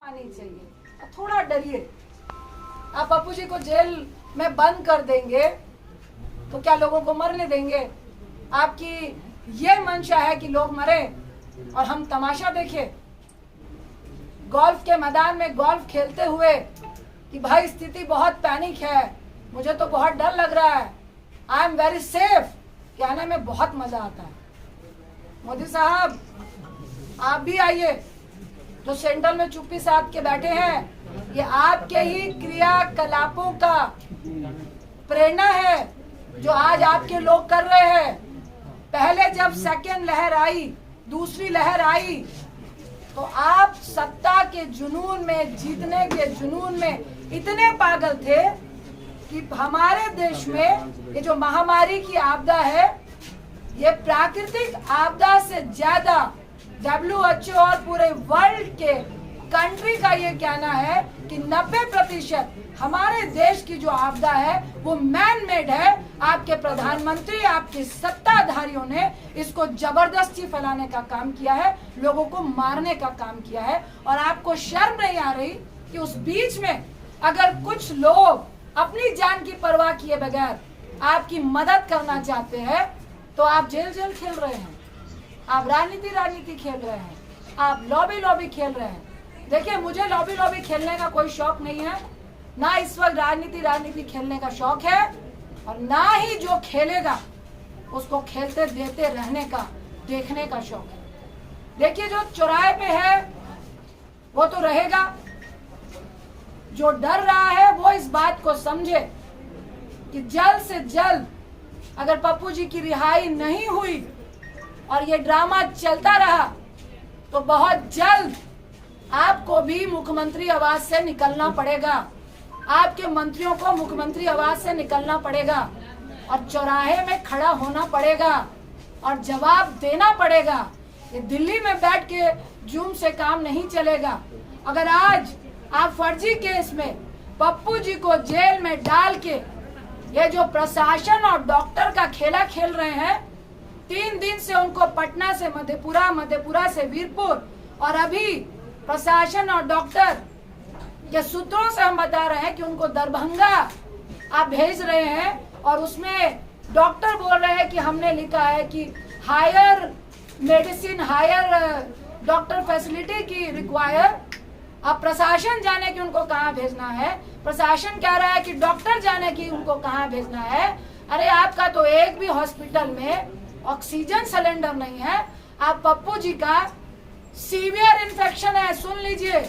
आनी चाहिए। थोड़ा डरिए। आप पप्पू जी को जेल में बंद कर देंगे तो क्या लोगों को मरने देंगे? आपकी ये मंशा है कि लोग मरे और हम तमाशा देखें? गोल्फ के मैदान में गोल्फ खेलते हुए कि भाई स्थिति बहुत पैनिक है, मुझे तो बहुत डर लग रहा है, आई एम वेरी सेफ कहने में बहुत मजा आता है। मोदी साहब आप भी आइए, जो सेंट्रल में चुप्पी साध के बैठे हैं, ये आपके ही क्रियाकलापों का प्रेरणा है जो आज आपके लोग कर रहे हैं। पहले जब सेकेंड लहर आई, दूसरी लहर आई, तो आप सत्ता के जुनून में, जीतने के जुनून में इतने पागल थे कि हमारे देश में ये जो महामारी की आपदा है, ये प्राकृतिक आपदा से ज्यादा WHO और पूरे वर्ल्ड के कंट्री का ये कहना है कि 90% हमारे देश की जो आपदा है वो मैन मेड है। आपके प्रधानमंत्री, आपके सत्ताधारियों ने इसको जबरदस्ती फैलाने का काम किया है, लोगों को मारने का काम किया है। और आपको शर्म नहीं आ रही कि उस बीच में अगर कुछ लोग अपनी जान की परवाह किए बगैर आपकी मदद करना चाहते हैं तो आप जेल खेल रहे हैं, आप राजनीति खेल रहे हैं, आप लॉबी खेल रहे हैं। देखिए, मुझे लॉबी खेलने का कोई शौक नहीं है, ना इस वक्त राजनीति खेलने का शौक है, और ना ही जो खेलेगा उसको खेलते देते रहने का, देखने का शौक है। देखिए, जो चौराहे पे है वो तो रहेगा, जो डर रहा है वो इस बात को समझे कि जल्द से जल्द अगर पप्पू जी की रिहाई नहीं हुई और ये ड्रामा चलता रहा तो बहुत जल्द आपको भी मुख्यमंत्री आवास से निकलना पड़ेगा, आपके मंत्रियों को मुख्यमंत्री आवास से निकलना पड़ेगा और चौराहे में खड़ा होना पड़ेगा और जवाब देना पड़ेगा। ये दिल्ली में बैठ के जूम से काम नहीं चलेगा। अगर आज आप फर्जी केस में पप्पू जी को जेल में डाल के ये जो प्रशासन और डॉक्टर का खेला खेल रहे हैं, 3 दिन से उनको पटना से मधेपुरा से वीरपुर, और अभी प्रशासन और डॉक्टर के सूत्रों से हम बता रहे हैं कि उनको दरभंगा आप भेज रहे हैं। और उसमें डॉक्टर बोल रहे हैं कि हमने लिखा है कि higher medicine, higher doctor facility की रिक्वायर। अब प्रशासन जाने की उनको कहाँ भेजना है, प्रशासन कह रहा है कि डॉक्टर जाने की उनको कहाँ भेजना है। अरे आपका तो एक भी हॉस्पिटल में ऑक्सीजन सिलेंडर नहीं है। आप पप्पू जी का सीवियर इन्फेक्शन है, सुन लीजिए,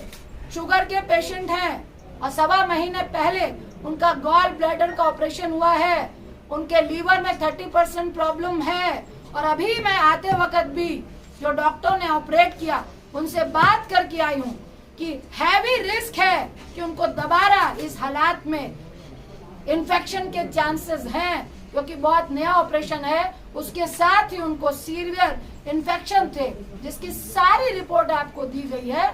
शुगर के पेशेंट हैं और 1.25 महीने पहले उनका गॉल ब्लैडर का ऑपरेशन हुआ है, उनके लीवर में 30% प्रॉब्लम है। और अभी मैं आते वक्त भी जो डॉक्टर ने ऑपरेट किया उनसे बात करके आई हूँ कि हैवी रिस्क है कि उनको दोबारा इस हालात में इन्फेक्शन के चांसेस हैं, क्योंकि बहुत नया ऑपरेशन है। उसके साथ ही उनको सीवियर इन्फेक्शन थे, जिसकी सारी रिपोर्ट आपको दी गई है।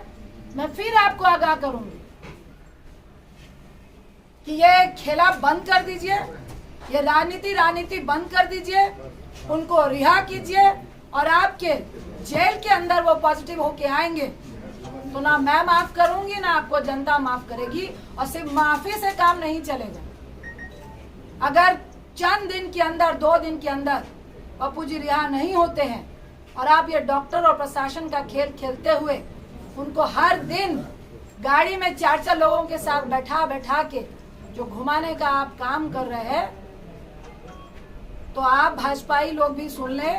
मैं फिर आपको आगाह करूंगी कि ये खेला बंद कर दीजिए, ये राजनीति बंद कर दीजिए, उनको रिहा कीजिए। और आपके जेल के अंदर वो पॉजिटिव होके आएंगे तो ना मैं माफ करूंगी, ना आपको जनता माफ करेगी। और सिर्फ माफी से काम नहीं चलेगा। अगर चंद दिन के अंदर, 2 दिन के अंदर पप्पू जी रिहा नहीं होते हैं और आप ये डॉक्टर और प्रशासन का खेल खेलते हुए उनको हर दिन गाड़ी में 4 लोगों के साथ बैठा के जो घुमाने का आप काम कर रहे हैं, तो आप भाजपाई लोग भी सुन ले,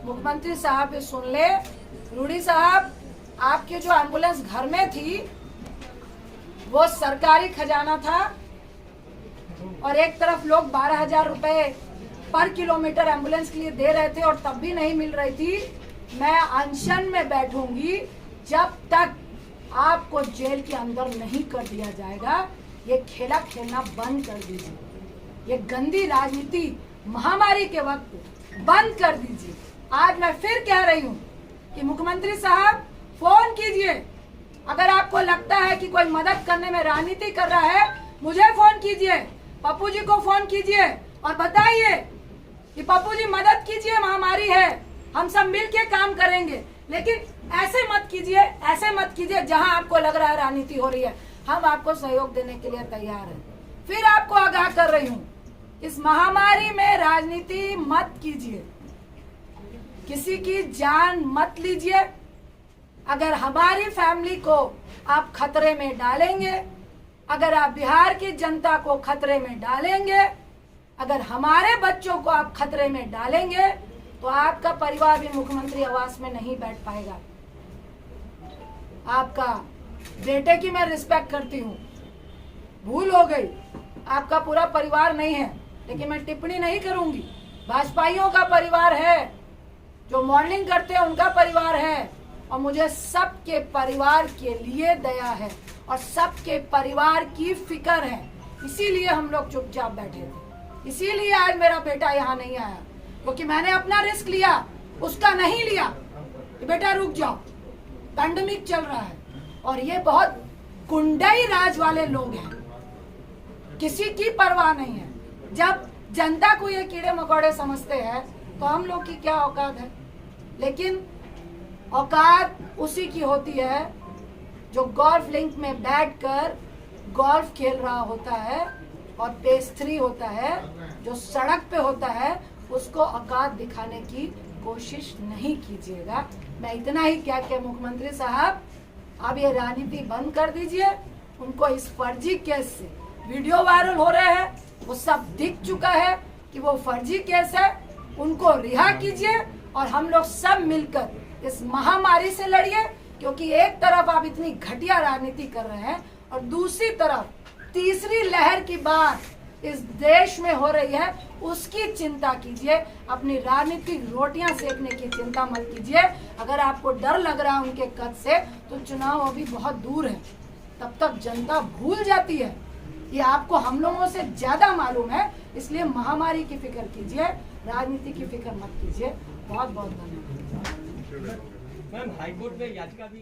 मुख्यमंत्री साहब भी सुन ले। रूडी साहब, आपके जो एम्बुलेंस घर में थी वो सरकारी खजाना था और एक तरफ लोग 12,000 रुपए पर किलोमीटर एम्बुलेंस के लिए दे रहे थे और तब भी नहीं मिल रही थी। मैं अनशन में बैठूंगी जब तक आपको जेल के अंदर नहीं कर दिया जाएगा। ये खेला खेलना बंद कर दीजिए, ये गंदी राजनीति महामारी के वक्त बंद कर दीजिए। आज मैं फिर कह रही हूँ कि मुख्यमंत्री साहब फोन कीजिए। अगर आपको लगता है कि कोई मदद करने में राजनीति कर रहा है, मुझे फोन कीजिए, पप्पू जी को फोन कीजिए और बताइए कि पप्पू जी मदद कीजिए, महामारी है, हम सब मिल के काम करेंगे। लेकिन ऐसे मत कीजिए, ऐसे मत कीजिए। जहां आपको लग रहा है राजनीति हो रही है, हम आपको सहयोग देने के लिए तैयार हैं। फिर आपको आगाह कर रही हूं, इस महामारी में राजनीति मत कीजिए, किसी की जान मत लीजिए। अगर हमारी फैमिली को आप खतरे में डालेंगे, अगर आप बिहार की जनता को खतरे में डालेंगे, अगर हमारे बच्चों को आप खतरे में डालेंगे, तो आपका परिवार भी मुख्यमंत्री आवास में नहीं बैठ पाएगा। आपका बेटे की मैं रिस्पेक्ट करती हूँ, भूल हो गई, आपका पूरा परिवार नहीं है, लेकिन मैं टिप्पणी नहीं करूंगी। भाजपाइयों का परिवार है, जो मॉर्निंग करते हैं उनका परिवार है, और मुझे सबके परिवार के लिए दया है और सबके परिवार की फिक्र है। इसीलिए हम लोग चुपचाप बैठे थे, इसीलिए आज मेरा बेटा यहाँ नहीं आया, क्योंकि मैंने अपना रिस्क लिया, उसका नहीं लिया। बेटा रुक जाओ, पैंडेमिक चल रहा है, और ये बहुत गुंडाई राज वाले लोग हैं, किसी की परवाह नहीं है। जब जनता को ये कीड़े मकोड़े समझते हैं, तो हम लोग की क्या औकात है। लेकिन औकात उसी की होती है जो गोल्फ लिंक में बैठकर गोल्फ खेल रहा होता है और पेस्ट्री होता है, जो सड़क पे होता है, उसको औकात दिखाने की कोशिश नहीं कीजिएगा। मैं इतना ही क्या कि मुख्यमंत्री साहब, आप ये राजनीति बंद कर दीजिए। उनको इस फर्जी केस से वीडियो वायरल हो रहे हैं, वो सब दिख चुका है कि वो फर्जी केस है, उनको रिहा कीजिए और हम लोग सब मिलकर इस महामारी से लड़िए। क्योंकि एक तरफ आप इतनी घटिया राजनीति कर रहे हैं और दूसरी तरफ तीसरी लहर की बात इस देश में हो रही है, उसकी चिंता कीजिए। अपनी राजनीतिक रोटियां सेकने की चिंता मत कीजिए। अगर आपको डर लग रहा है उनके कद से, तो चुनाव अभी बहुत दूर है, तब तक जनता भूल जाती है। ये आपको हम लोगों से ज्यादा मालूम है, इसलिए महामारी की फिक्र कीजिए, राजनीति की फिक्र मत कीजिए। बहुत बहुत धन्यवाद। मैम, हाईकोर्ट में याचिका भी